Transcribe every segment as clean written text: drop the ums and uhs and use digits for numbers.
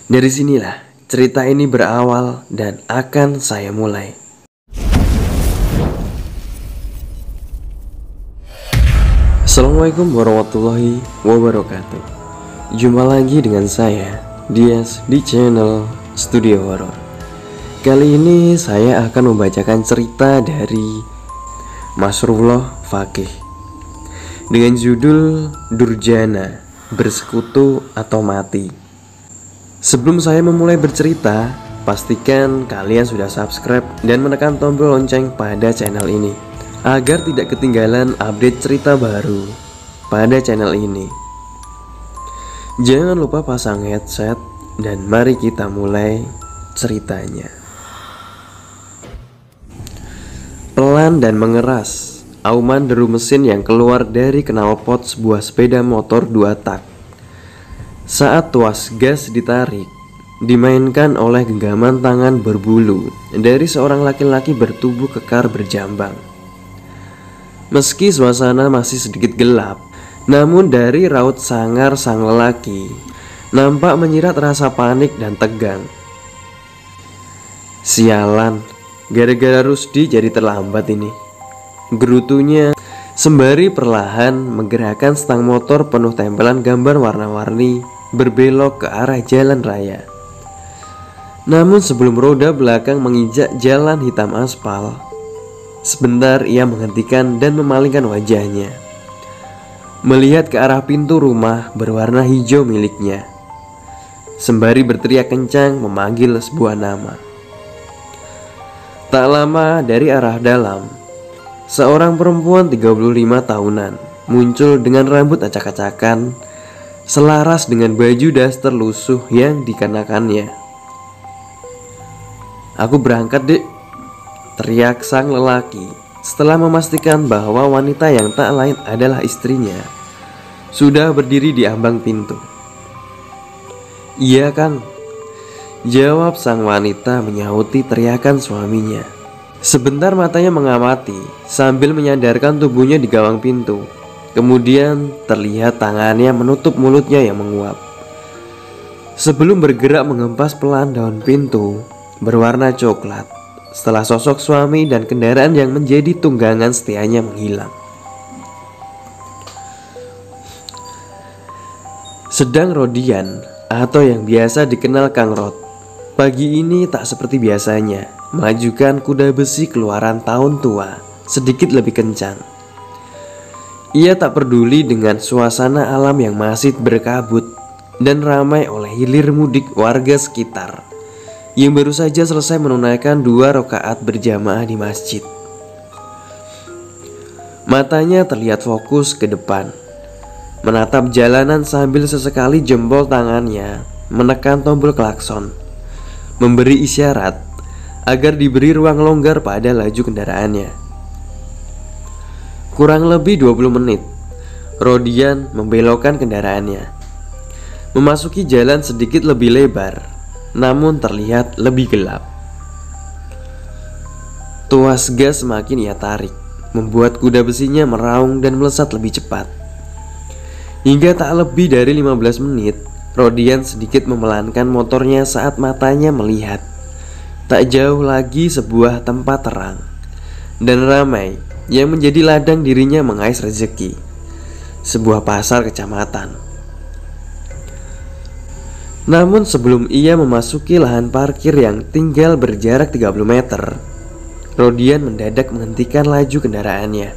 Dari sinilah cerita ini berawal dan akan saya mulai. Assalamualaikum warahmatullahi wabarakatuh. Jumpa lagi dengan saya, Dias, di channel Studio Horor. Kali ini saya akan membacakan cerita dari Masrullah Fakih dengan judul Durjana, Bersekutu atau Mati. Sebelum saya memulai bercerita, pastikan kalian sudah subscribe dan menekan tombol lonceng pada channel ini agar tidak ketinggalan update cerita baru pada channel ini. Jangan lupa pasang headset dan mari kita mulai ceritanya. Pelan dan mengeras, auman deru mesin yang keluar dari knalpot sebuah sepeda motor 2 tak. Saat tuas gas ditarik, dimainkan oleh genggaman tangan berbulu dari seorang laki-laki bertubuh kekar berjambang. Meski suasana masih sedikit gelap, namun dari raut sangar sang lelaki nampak menyirat rasa panik dan tegang. Sialan, gara-gara Rusdi jadi terlambat ini, gerutunya sembari perlahan menggerakkan stang motor penuh tempelan gambar warna-warni berbelok ke arah jalan raya. Namun sebelum roda belakang menginjak jalan hitam aspal, sebentar ia menghentikan dan memalingkan wajahnya, melihat ke arah pintu rumah berwarna hijau miliknya, sembari berteriak kencang memanggil sebuah nama. Tak lama dari arah dalam, seorang perempuan 35 tahunan muncul dengan rambut acak-acakan selaras dengan baju daster lusuh yang dikenakannya. "Aku berangkat, Dek," teriak sang lelaki setelah memastikan bahwa wanita yang tak lain adalah istrinya sudah berdiri di ambang pintu. "Iya, Kang," jawab sang wanita menyauti teriakan suaminya. Sebentar matanya mengamati sambil menyandarkan tubuhnya di gawang pintu. Kemudian terlihat tangannya menutup mulutnya yang menguap sebelum bergerak mengempas pelan daun pintu berwarna coklat setelah sosok suami dan kendaraan yang menjadi tunggangan setianya menghilang. Sedang Rodian atau yang biasa dikenal Kang Rod pagi ini tak seperti biasanya mengajukan kuda besi keluaran tahun tua sedikit lebih kencang. Ia tak peduli dengan suasana alam yang masih berkabut dan ramai oleh hilir mudik warga sekitar yang baru saja selesai menunaikan 2 rakaat berjamaah di masjid. Matanya terlihat fokus ke depan, menatap jalanan sambil sesekali jempol tangannya menekan tombol klakson, memberi isyarat agar diberi ruang longgar pada laju kendaraannya. Kurang lebih 20 menit, Rodian membelokkan kendaraannya, memasuki jalan sedikit lebih lebar, namun terlihat lebih gelap. Tuas gas semakin ia tarik, membuat kuda besinya meraung dan melesat lebih cepat. Hingga tak lebih dari 15 menit, Rodian sedikit memelankan motornya saat matanya melihat tak jauh lagi sebuah tempat terang dan ramai yang menjadi ladang dirinya mengais rezeki, sebuah pasar kecamatan. Namun sebelum ia memasuki lahan parkir yang tinggal berjarak 30 meter, Rodian mendadak menghentikan laju kendaraannya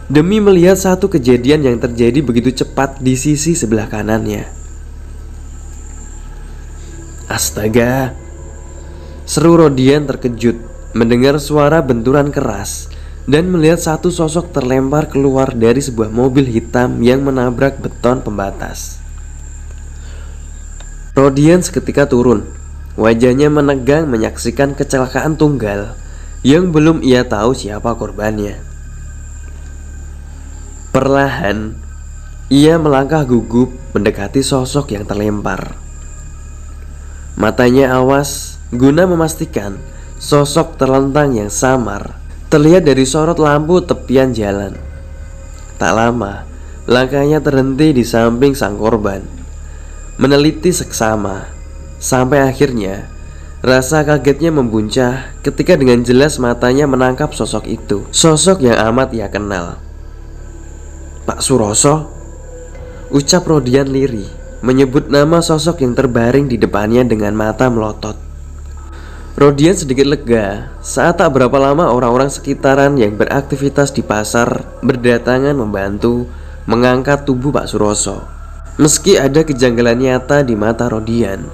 demi melihat satu kejadian yang terjadi begitu cepat di sisi sebelah kanannya. "Astaga!" seru Rodian terkejut mendengar suara benturan keras dan melihat satu sosok terlempar keluar dari sebuah mobil hitam yang menabrak beton pembatas. Rodian seketika turun, wajahnya menegang menyaksikan kecelakaan tunggal yang belum ia tahu siapa korbannya. Perlahan, ia melangkah gugup mendekati sosok yang terlempar. Matanya awas guna memastikan sosok terlentang yang samar terlihat dari sorot lampu tepian jalan. Tak lama, langkahnya terhenti di samping sang korban, meneliti seksama Sampai akhirnya rasa kagetnya membuncah ketika dengan jelas matanya menangkap sosok itu. Sosok yang amat ia kenal. "Pak Suroso?" ucap Rodian lirih, menyebut nama sosok yang terbaring di depannya dengan mata melotot. Rodian sedikit lega saat tak berapa lama orang-orang sekitaran yang beraktivitas di pasar berdatangan membantu mengangkat tubuh Pak Suroso. Meski ada kejanggalan nyata di mata Rodian,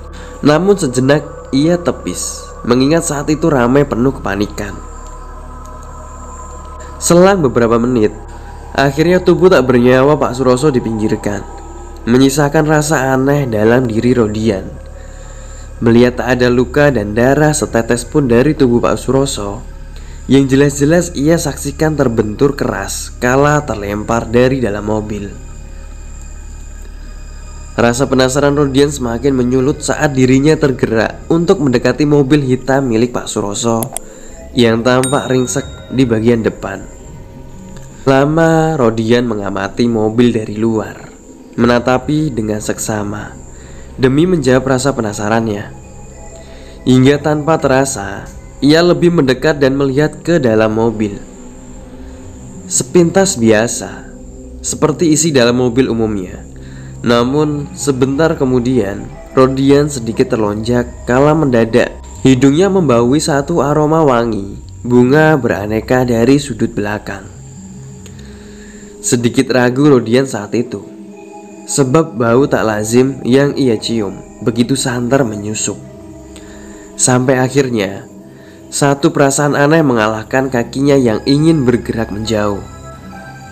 namun sejenak ia tepis, mengingat saat itu ramai penuh kepanikan. Selang beberapa menit, akhirnya tubuh tak bernyawa Pak Suroso dipinggirkan, menyisakan rasa aneh dalam diri Rodian. Melihat tak ada luka dan darah setetes pun dari tubuh Pak Suroso, yang jelas-jelas ia saksikan terbentur keras kala terlempar dari dalam mobil. Rasa penasaran Rodian semakin menyulut saat dirinya tergerak untuk mendekati mobil hitam milik Pak Suroso yang tampak ringsek di bagian depan. Lama Rodian mengamati mobil dari luar, menatapi dengan seksama demi menjawab rasa penasarannya. Hingga tanpa terasa, ia lebih mendekat dan melihat ke dalam mobil. Sepintas biasa, seperti isi dalam mobil umumnya. Namun sebentar kemudian Rodian sedikit terlonjak kala mendadak hidungnya membaui satu aroma wangi bunga beraneka dari sudut belakang. Sedikit ragu Rodian saat itu, sebab bau tak lazim yang ia cium begitu santer menyusup. Sampai akhirnya satu perasaan aneh mengalahkan kakinya yang ingin bergerak menjauh,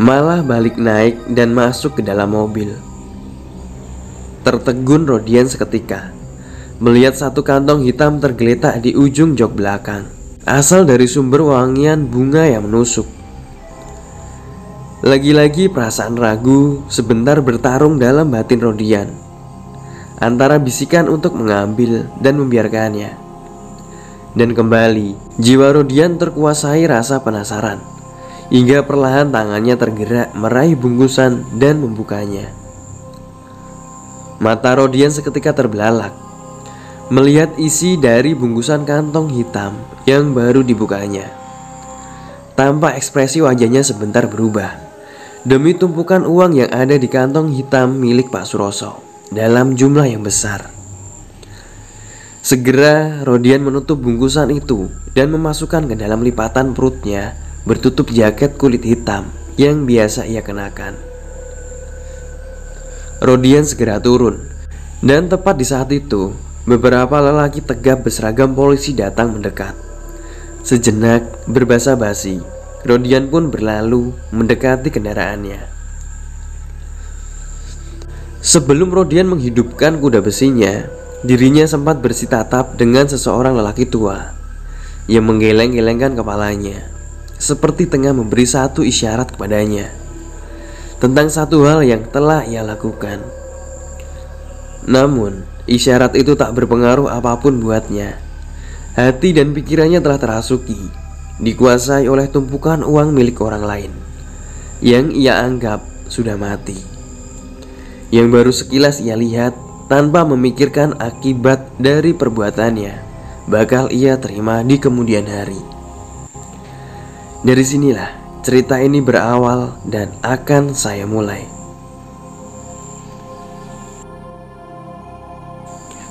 malah balik naik dan masuk ke dalam mobil. Tertegun Rodian seketika melihat satu kantong hitam tergeletak di ujung jok belakang, asal dari sumber wangian bunga yang menusuk. Lagi-lagi perasaan ragu sebentar bertarung dalam batin Rodian, antara bisikan untuk mengambil dan membiarkannya. Dan kembali jiwa Rodian terkuasai rasa penasaran, hingga perlahan tangannya tergerak meraih bungkusan dan membukanya. Mata Rodian seketika terbelalak melihat isi dari bungkusan kantong hitam yang baru dibukanya. Tampak ekspresi wajahnya sebentar berubah demi tumpukan uang yang ada di kantong hitam milik Pak Suroso dalam jumlah yang besar. Segera Rodian menutup bungkusan itu dan memasukkan ke dalam lipatan perutnya bertutup jaket kulit hitam yang biasa ia kenakan. Rodian segera turun, dan tepat di saat itu beberapa lelaki tegap berseragam polisi datang mendekat. Sejenak berbasa-basi, Rodian pun berlalu mendekati kendaraannya. Sebelum Rodian menghidupkan kuda besinya, dirinya sempat bersitatap dengan seseorang lelaki tua yang menggeleng-gelengkan kepalanya, seperti tengah memberi satu isyarat kepadanya tentang satu hal yang telah ia lakukan. Namun isyarat itu tak berpengaruh apapun buatnya. Hati dan pikirannya telah terasuki, dikuasai oleh tumpukan uang milik orang lain yang ia anggap sudah mati, yang baru sekilas ia lihat tanpa memikirkan akibat dari perbuatannya bakal ia terima di kemudian hari. Dari sinilah cerita ini berawal dan akan saya mulai.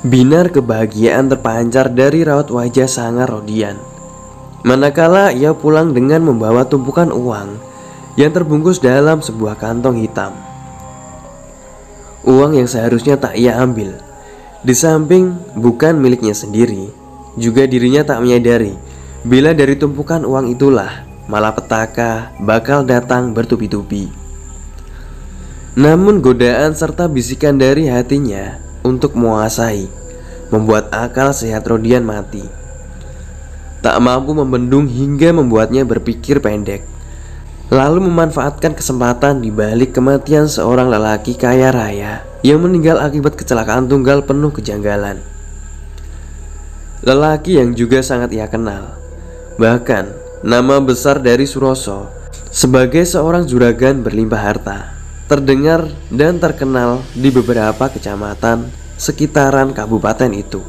Binar kebahagiaan terpancar dari raut wajah sangar Rodian manakala ia pulang dengan membawa tumpukan uang yang terbungkus dalam sebuah kantong hitam. Uang yang seharusnya tak ia ambil, di samping bukan miliknya sendiri, juga dirinya tak menyadari bila dari tumpukan uang itulah malapetaka bakal datang bertubi-tubi. Namun godaan serta bisikan dari hatinya untuk menguasai membuat akal sehat Rodian mati, tak mampu membendung hingga membuatnya berpikir pendek, lalu memanfaatkan kesempatan di balik kematian seorang lelaki kaya raya yang meninggal akibat kecelakaan tunggal penuh kejanggalan. Lelaki yang juga sangat ia kenal, bahkan nama besar dari Suroso sebagai seorang juragan berlimpah harta terdengar dan terkenal di beberapa kecamatan sekitaran kabupaten itu.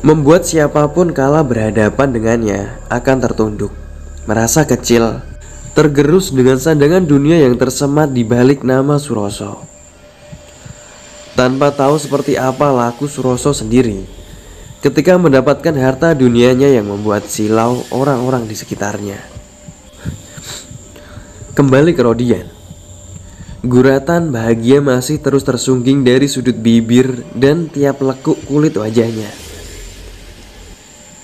membuat siapapun kala berhadapan dengannya akan tertunduk, merasa kecil, tergerus dengan sandangan dunia yang tersemat di balik nama Suroso. Tanpa tahu seperti apa laku Suroso sendiri ketika mendapatkan harta dunianya yang membuat silau orang-orang di sekitarnya. Kembali ke Rodian. Guratan bahagia masih terus tersungging dari sudut bibir dan tiap lekuk kulit wajahnya.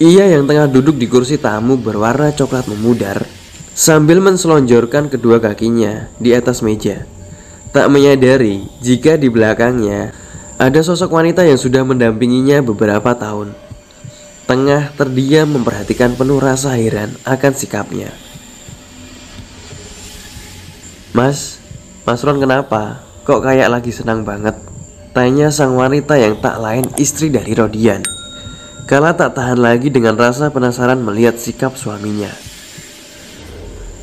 Ia yang tengah duduk di kursi tamu berwarna coklat memudar sambil menselonjorkan kedua kakinya di atas meja, tak menyadari jika di belakangnya ada sosok wanita yang sudah mendampinginya beberapa tahun, tengah terdiam memperhatikan penuh rasa heran akan sikapnya. Mas Ron kenapa? Kok kayak lagi senang banget? Tanya sang wanita yang tak lain istri dari Rodian, kala tak tahan lagi dengan rasa penasaran melihat sikap suaminya.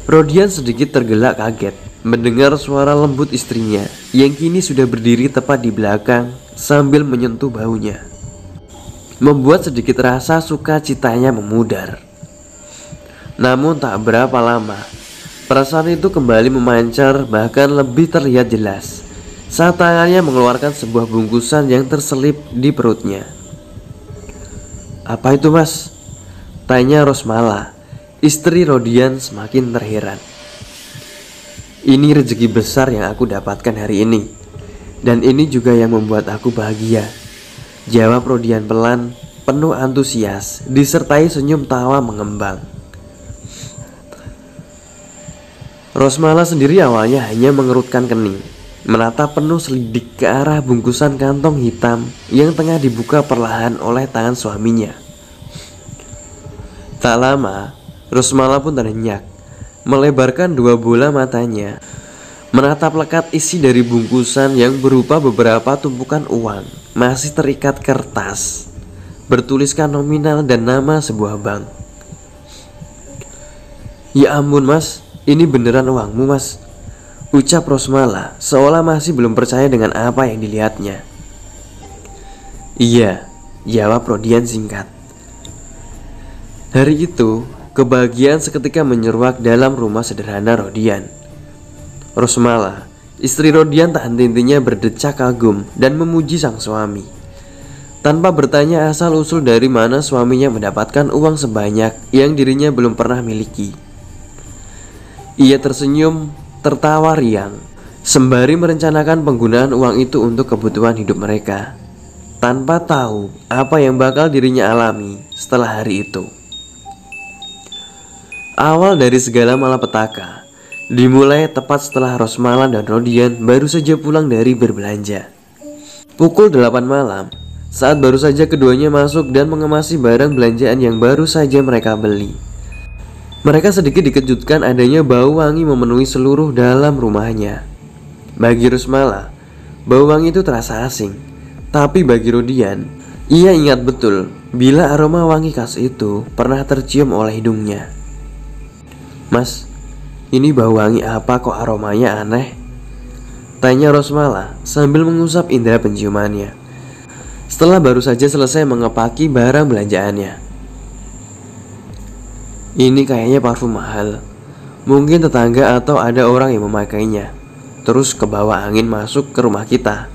Rodian sedikit tergelak kaget mendengar suara lembut istrinya yang kini sudah berdiri tepat di belakang sambil menyentuh baunya, membuat sedikit rasa sukacitanya memudar. Namun tak berapa lama, perasaan itu kembali memancar, bahkan lebih terlihat jelas saat tangannya mengeluarkan sebuah bungkusan yang terselip di perutnya. "Apa itu, Mas?" tanya Rosmala, istri Rodian semakin terheran. "Ini rezeki besar yang aku dapatkan hari ini, dan ini juga yang membuat aku bahagia," jawab Rodian pelan, penuh antusias, disertai senyum tawa mengembang. Rosmala sendiri awalnya hanya mengerutkan kening, menatap penuh selidik ke arah bungkusan kantong hitam yang tengah dibuka perlahan oleh tangan suaminya. Tak lama, Rosmala pun ternyenyak, melebarkan dua bola matanya, menatap lekat isi dari bungkusan yang berupa beberapa tumpukan uang masih terikat kertas, bertuliskan nominal dan nama sebuah bank. "Ya ampun, Mas, ini beneran uangmu, Mas," ucap Rosmala seolah masih belum percaya dengan apa yang dilihatnya. "Iya," jawab Rodian singkat. Hari itu, kebahagiaan seketika menyeruak dalam rumah sederhana Rodian. Rosmala, istri Rodian, tak henti-hentinya berdecak kagum dan memuji sang suami, tanpa bertanya asal-usul dari mana suaminya mendapatkan uang sebanyak yang dirinya belum pernah miliki. Ia tersenyum, tertawa riang, sembari merencanakan penggunaan uang itu untuk kebutuhan hidup mereka, tanpa tahu apa yang bakal dirinya alami setelah hari itu. Awal dari segala malapetaka dimulai tepat setelah Rosmala dan Rodian baru saja pulang dari berbelanja. Pukul 8 malam, saat baru saja keduanya masuk dan mengemasi barang belanjaan yang baru saja mereka beli. Mereka sedikit dikejutkan adanya bau wangi memenuhi seluruh dalam rumahnya. Bagi Rosmala, bau wangi itu terasa asing, tapi bagi Rodian, ia ingat betul bila aroma wangi khas itu pernah tercium oleh hidungnya. "Mas, ini bau wangi apa kok aromanya aneh?" tanya Rosmala sambil mengusap indera penciumannya, setelah baru saja selesai mengepaki barang belanjaannya. "Ini kayaknya parfum mahal. Mungkin tetangga atau ada orang yang memakainya, terus kebawa angin masuk ke rumah kita,"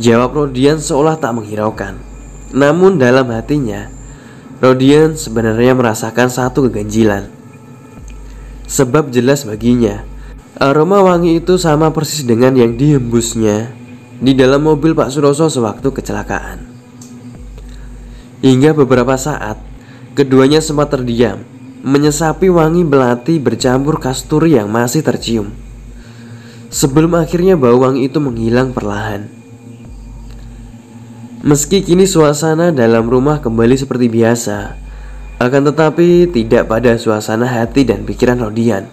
jawab Rodian seolah tak menghiraukan. Namun dalam hatinya, Rodian sebenarnya merasakan satu keganjilan. Sebab jelas baginya, aroma wangi itu sama persis dengan yang dihembusnya di dalam mobil Pak Suroso sewaktu kecelakaan. Hingga beberapa saat, keduanya sempat terdiam, menyesapi wangi belati bercampur kasturi yang masih tercium, sebelum akhirnya bau wangi itu menghilang perlahan. Meski kini suasana dalam rumah kembali seperti biasa, akan tetapi tidak pada suasana hati dan pikiran Rodian.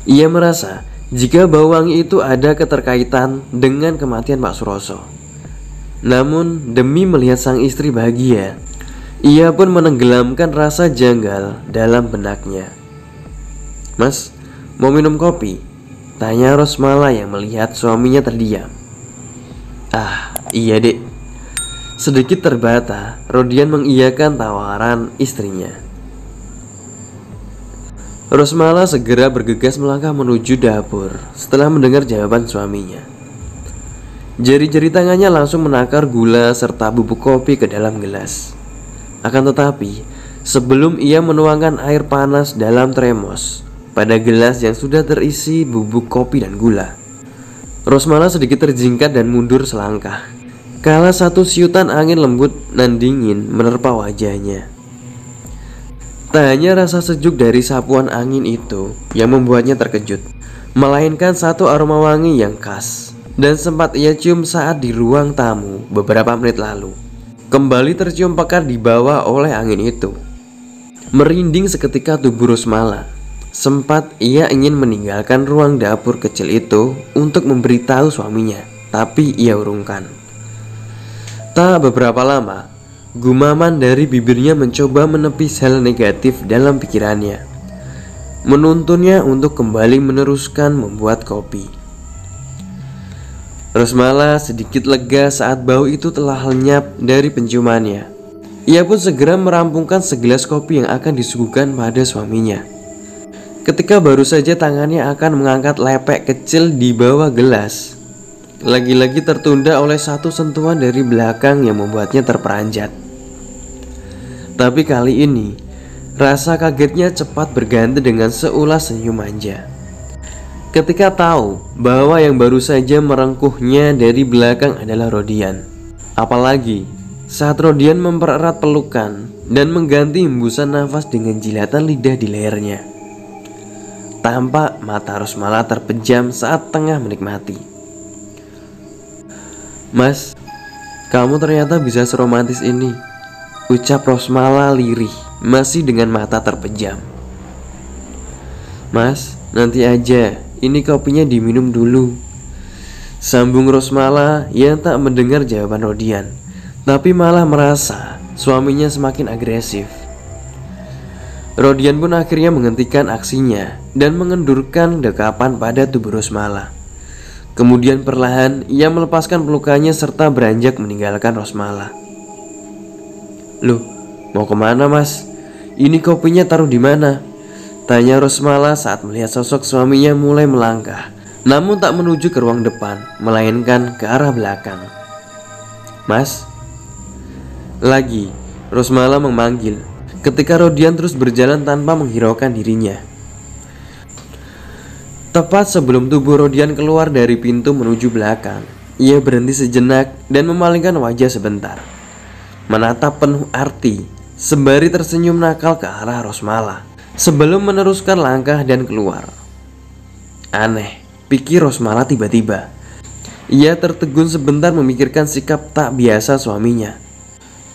Ia merasa jika bau wangi itu ada keterkaitan dengan kematian Pak Suroso. Namun demi melihat sang istri bahagia, ia pun menenggelamkan rasa janggal dalam benaknya. "Mas, mau minum kopi?" tanya Rosmala yang melihat suaminya terdiam. "Ah, iya dek," Sedikit terbata, Rodian mengiyakan tawaran istrinya. Rosmala segera bergegas melangkah menuju dapur setelah mendengar jawaban suaminya. Jari-jari tangannya langsung menakar gula serta bubuk kopi ke dalam gelas. Akan tetapi, sebelum ia menuangkan air panas dalam termos pada gelas yang sudah terisi bubuk kopi dan gula, Rosmala sedikit terjingkat dan mundur selangkah kala satu siutan angin lembut dan dingin menerpa wajahnya. Tak hanya rasa sejuk dari sapuan angin itu yang membuatnya terkejut, melainkan satu aroma wangi yang khas dan sempat ia cium saat di ruang tamu beberapa menit lalu. Kembali tercium pekat dibawa oleh angin itu. Merinding seketika tubuh Rosmala. Sempat ia ingin meninggalkan ruang dapur kecil itu untuk memberitahu suaminya, tapi ia urungkan. Tak beberapa lama, gumaman dari bibirnya mencoba menepis hal negatif dalam pikirannya, menuntunnya untuk kembali meneruskan membuat kopi. Rosmala sedikit lega saat bau itu telah lenyap dari penciumannya. Ia pun segera merampungkan segelas kopi yang akan disuguhkan pada suaminya. Ketika baru saja tangannya akan mengangkat lepek kecil di bawah gelas, lagi-lagi tertunda oleh satu sentuhan dari belakang yang membuatnya terperanjat. Tapi kali ini, rasa kagetnya cepat berganti dengan seulas senyum manja. Ketika tahu bahwa yang baru saja merengkuhnya dari belakang adalah Rodian. Apalagi saat Rodian mempererat pelukan dan mengganti hembusan nafas dengan jilatan lidah di lehernya. Tampak mata Rosmala terpejam saat tengah menikmati. "Mas, kamu ternyata bisa seromantis ini," ucap Rosmala lirih, masih dengan mata terpejam. "Mas, nanti aja, ini kopinya diminum dulu," sambung Rosmala yang tak mendengar jawaban Rodian, tapi malah merasa suaminya semakin agresif. Rodian pun akhirnya menghentikan aksinya dan mengendurkan dekapan pada tubuh Rosmala. Kemudian perlahan ia melepaskan pelukannya serta beranjak meninggalkan Rosmala. "Loh, mau kemana mas? Ini kopinya taruh di mana?" tanya Rosmala saat melihat sosok suaminya mulai melangkah, namun tak menuju ke ruang depan, melainkan ke arah belakang. "Mas?" Lagi Rosmala memanggil, ketika Rodian terus berjalan tanpa menghiraukan dirinya. Tepat sebelum tubuh Rodian keluar dari pintu menuju belakang, ia berhenti sejenak dan memalingkan wajah sebentar, menatap penuh arti sembari tersenyum nakal ke arah Rosmala sebelum meneruskan langkah dan keluar. Aneh, pikir Rosmala tiba-tiba. Ia tertegun sebentar memikirkan sikap tak biasa suaminya.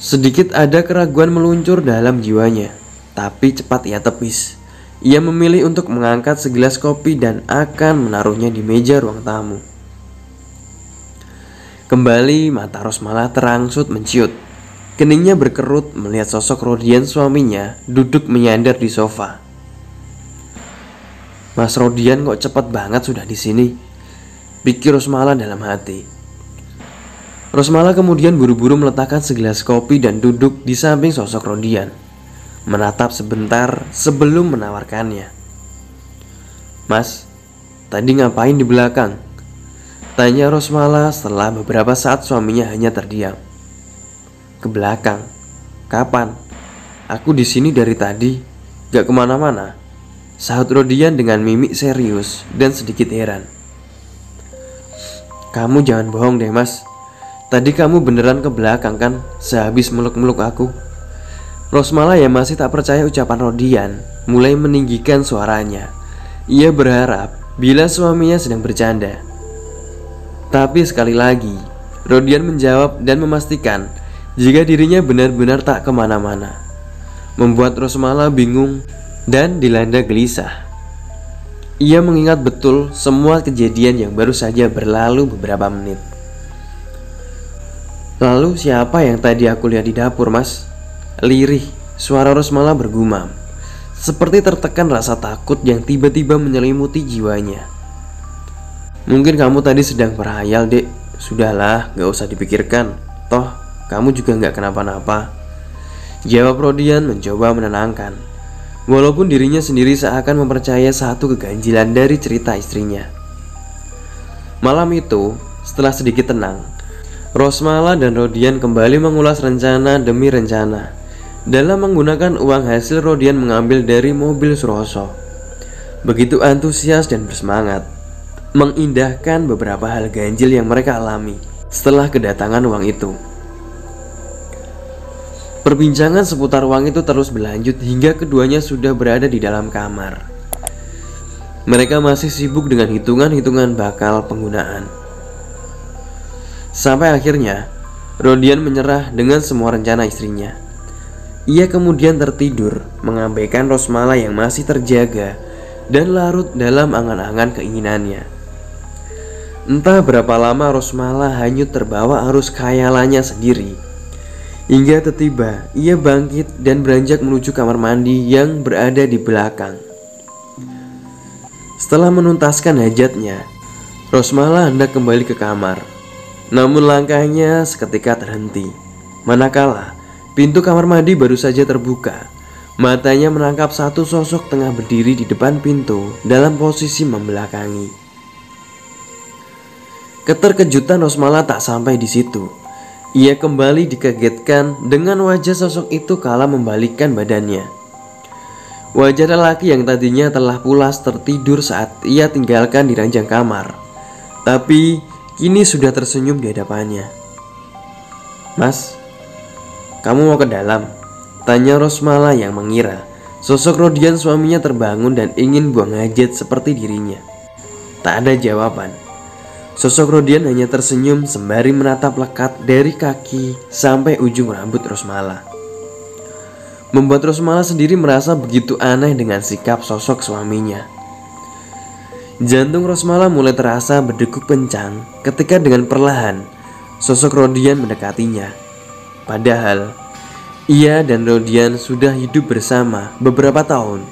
Sedikit ada keraguan meluncur dalam jiwanya, tapi cepat ia tepis. Ia memilih untuk mengangkat segelas kopi dan akan menaruhnya di meja ruang tamu. Kembali mata Rosmala terangsut menciut. Keningnya berkerut melihat sosok Rodian suaminya duduk menyandar di sofa. "Mas Rodian kok cepat banget sudah di sini?" pikir Rosmala dalam hati. Rosmala kemudian buru-buru meletakkan segelas kopi dan duduk di samping sosok Rodian, menatap sebentar sebelum menawarkannya. "Mas, tadi ngapain di belakang?" tanya Rosmala setelah beberapa saat suaminya hanya terdiam. "Ke belakang? Kapan? Aku di sini dari tadi, gak kemana-mana," sahut Rodian dengan mimik serius dan sedikit heran. "Kamu jangan bohong deh mas, tadi kamu beneran ke belakang kan sehabis meluk-meluk aku?" Rosmala yang masih tak percaya ucapan Rodian mulai meninggikan suaranya. Ia berharap bila suaminya sedang bercanda. Tapi sekali lagi Rodian menjawab dan memastikan jika dirinya benar-benar tak kemana-mana, membuat Rosmala bingung dan dilanda gelisah. Ia mengingat betul semua kejadian yang baru saja berlalu beberapa menit. "Lalu siapa yang tadi aku lihat di dapur mas?" Lirih, suara Rosmala bergumam, seperti tertekan rasa takut yang tiba-tiba menyelimuti jiwanya. "Mungkin kamu tadi sedang berhayal dek. Sudahlah, gak usah dipikirkan. Toh, kamu juga nggak kenapa-napa," jawab Rodian mencoba menenangkan, walaupun dirinya sendiri seakan mempercaya satu keganjilan dari cerita istrinya. Malam itu, setelah sedikit tenang, Rosmala dan Rodian kembali mengulas rencana demi rencana. Dalam menggunakan uang hasil Rodian mengambil dari mobil Suroso, begitu antusias dan bersemangat mengindahkan beberapa hal ganjil yang mereka alami setelah kedatangan uang itu. Perbincangan seputar uang itu terus berlanjut hingga keduanya sudah berada di dalam kamar. Mereka masih sibuk dengan hitungan-hitungan bakal penggunaan. Sampai akhirnya Rodian menyerah dengan semua rencana istrinya. Ia kemudian tertidur, mengabaikan Rosmala yang masih terjaga dan larut dalam angan-angan keinginannya. Entah berapa lama Rosmala hanyut terbawa arus khayalannya sendiri, hingga tiba-tiba ia bangkit dan beranjak menuju kamar mandi yang berada di belakang. Setelah menuntaskan hajatnya, Rosmala hendak kembali ke kamar. Namun langkahnya seketika terhenti, manakala pintu kamar mandi baru saja terbuka. Matanya menangkap satu sosok tengah berdiri di depan pintu dalam posisi membelakangi. Keterkejutan Rosmala tak sampai di situ. Ia kembali dikagetkan dengan wajah sosok itu kala membalikkan badannya. Wajah lelaki yang tadinya telah pulas tertidur saat ia tinggalkan di ranjang kamar, tapi kini sudah tersenyum di hadapannya. "Mas, kamu mau ke dalam?" tanya Rosmala yang mengira sosok Rodian suaminya terbangun dan ingin buang hajat seperti dirinya. Tak ada jawaban. Sosok Rodian hanya tersenyum sembari menatap lekat dari kaki sampai ujung rambut Rosmala. Membuat Rosmala sendiri merasa begitu aneh dengan sikap sosok suaminya. Jantung Rosmala mulai terasa berdegup kencang ketika dengan perlahan sosok Rodian mendekatinya. Padahal ia dan Rodian sudah hidup bersama beberapa tahun,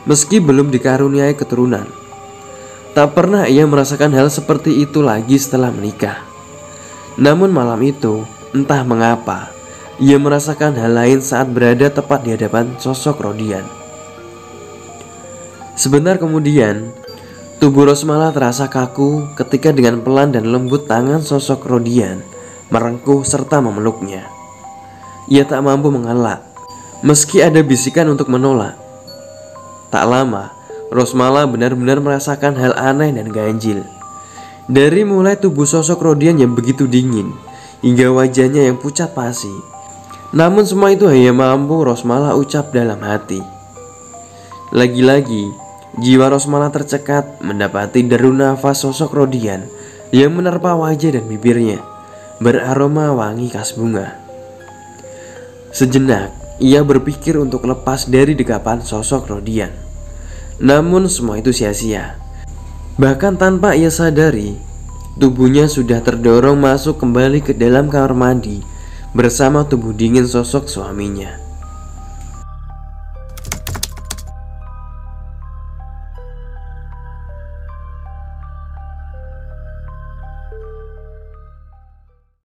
meski belum dikaruniai keturunan. Tak pernah ia merasakan hal seperti itu lagi setelah menikah. Namun malam itu, entah mengapa, ia merasakan hal lain saat berada tepat di hadapan sosok Rodian. Sebentar kemudian, tubuh Rosmala terasa kaku ketika dengan pelan dan lembut tangan sosok Rodian merengkuh serta memeluknya. Ia tak mampu mengelak, meski ada bisikan untuk menolak. Tak lama, Rosmala benar-benar merasakan hal aneh dan ganjil. Dari mulai tubuh sosok Rodian yang begitu dingin, hingga wajahnya yang pucat pasi. Namun semua itu hanya mampu Rosmala ucap dalam hati. Lagi-lagi, jiwa Rosmala tercekat mendapati deru nafas sosok Rodian yang menerpa wajah dan bibirnya, beraroma wangi khas bunga. Sejenak, ia berpikir untuk lepas dari dekapan sosok Rodian. Namun semua itu sia-sia. Bahkan tanpa ia sadari, tubuhnya sudah terdorong masuk kembali ke dalam kamar mandi bersama tubuh dingin sosok suaminya.